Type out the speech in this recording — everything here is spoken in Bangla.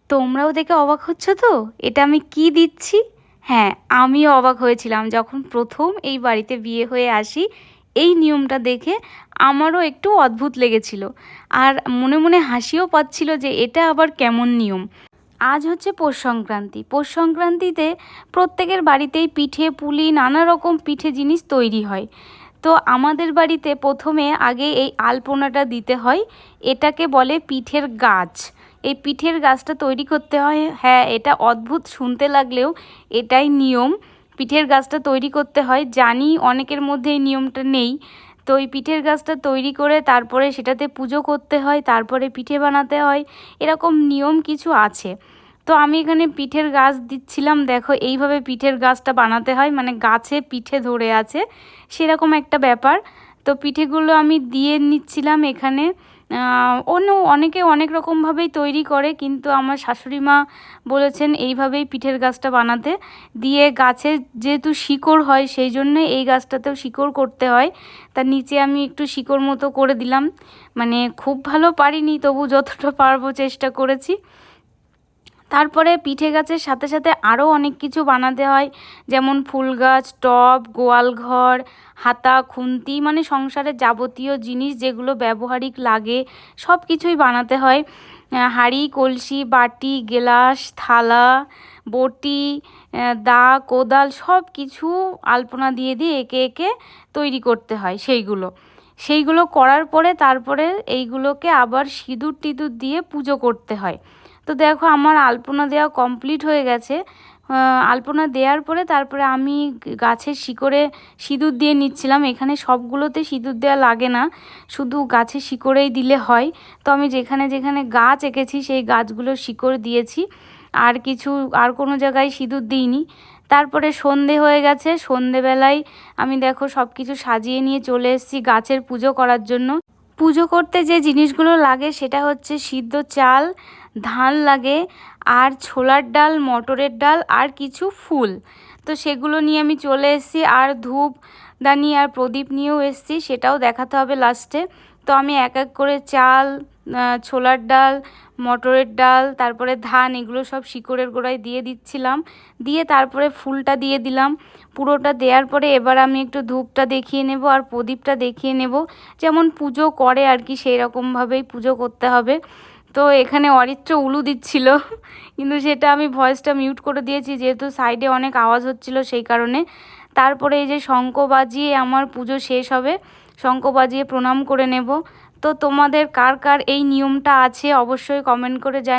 তোমরাও দেখে অবাক হচ্ছ তো এটা আমি কি দিচ্ছি? হ্যাঁ, আমিও অবাক হয়েছিলাম যখন প্রথম এই বাড়িতে বিয়ে হয়ে আসি। এই নিয়মটা দেখে আমারও একটু অদ্ভুত লেগেছিল, আর মনে মনে হাসিও পাচ্ছিল যে এটা আবার কেমন নিয়ম। আজ হচ্ছে পৌষ সংক্রান্তি। পৌষ সংক্রান্তিতে প্রত্যেকের বাড়িতেই পিঠে পুলি নানা রকম পিঠে জিনিস তৈরি হয়। তো আমাদের বাড়িতে প্রথমে আগে এই আলপনাটা দিতে হয়। এটাকে বলে পিঠের গাছ। এই পিঠের গাছটা তৈরি করতে হয়। হ্যাঁ, এটা অদ্ভুত শুনতে লাগলেও এটাই নিয়ম। পিঠের গাছটা তৈরি করতে হয়। জানি অনেকের মধ্যে এই নিয়মটা নেই। তো এই পিঠের গাছটা তৈরি করে তারপরে সেটাতে পুজো করতে হয়, তারপরে পিঠে বানাতে হয়, এরকম নিয়ম কিছু আছে। তো আমি এখানে পিঠের গাছ দিচ্ছিলাম। দেখো এইভাবে পিঠের গাছটা বানাতে হয়, মানে গাছে পিঠে ধরে আছে সেরকম একটা ব্যাপার। তো পিঠেগুলো আমি দিয়ে নিচ্ছিলাম এখানে। অনেকে অনেক রকমভাবেই তৈরি করে, কিন্তু আমার শাশুড়ি মা বলেছেন এইভাবেই পিঠের গাছটা বানাতে। দিয়ে গাছে যেহেতু শিকড় হয় সেই জন্য এই গাছটাতেও শিকড় করতে হয়। তার নিচে আমি একটু শিকড় মতো করে দিলাম। মানে খুব ভালো পারিনি, তবু যতটা পারবো চেষ্টা করেছি। তারপরে পিঠে গাছের সাথে সাথে আরও অনেক কিছু বানাতে হয়, যেমন ফুল গাছ, টব, গোয়াল ঘর, হাতা, খুন্তি, মানে সংসারের যাবতীয় জিনিস যেগুলো ব্যবহারিক লাগে সব কিছুই বানাতে হয়। হাঁড়ি, কলসি, বাটি, গেলাস, থালা, বটি, দা, কোদাল সব কিছু আলপনা দিয়ে দিয়ে একে একে তৈরি করতে হয়। সেইগুলো করার পরে তারপরে এইগুলোকে আবার সিঁদুর টিঁদুর দিয়ে পুজো করতে হয়। তো দেখো আমার আলপনা দেওয়া কমপ্লিট হয়ে গেছে। আলপনা দেওয়ার পরে তারপরে আমি গাছের শিকড়ে সিঁদুর দিয়ে নিচ্ছিলাম। এখানে সবগুলোতে সিঁদুর দেওয়া লাগে না, শুধু গাছের শিকড়েই দিলে হয়। তো আমি যেখানে যেখানে গাছ এঁকেছি সেই গাছগুলোর শিকড় দিয়েছি, আর কোনো জায়গায় সিঁদুর দিইনি। তারপরে সন্ধে হয়ে গেছে। সন্ধেবেলায় আমি দেখো সব কিছু সাজিয়ে নিয়ে চলে এসেছি গাছের পুজো করার জন্য। পুজো করতে যে জিনিসগুলো লাগে সেটা হচ্ছে সিদ্ধ চাল, ধান লাগে, আর ছোলার ডাল, মটরের ডাল, আর কিছু ফুল। তো সেগুলো নিয়ে আমি চলে এসেছি, আর ধূপ দানি আর প্রদীপ নিয়েও এসেছি, সেটাও দেখাতে হবে লাস্টে। তো আমি এক এক করে চাল, ছোলার ডাল, মটরের ডাল, তারপরে ধান, এগুলো সব শিকড়ের গোড়ায় দিয়ে দিচ্ছিলাম। দিয়ে তারপরে ফুলটা দিয়ে দিলাম। পুরোটা দেওয়ার পরে এবার আমি একটু ধূপটা দেখিয়ে নেব আর প্রদীপটা দেখিয়ে নেব, যেমন পুজো করে আর কি সেই রকমভাবেই পুজো করতে হবে। তো এখানে অরিত্র উলু দিচ্ছিল, কিন্তু সেটা আমি ভয়েসটা মিউট করে দিয়েছি যেহেতু সাইডে অনেক আওয়াজ হচ্ছিল সেই কারণে। তারপরে এই যে শঙ্খ বাজিয়ে আমার পুজো শেষ হবে, শঙ্খ বাজিয়ে প্রণাম করে নেব। তো তোমাদের কার কার এই নিয়মটা আছে অবশ্যই কমেন্ট করে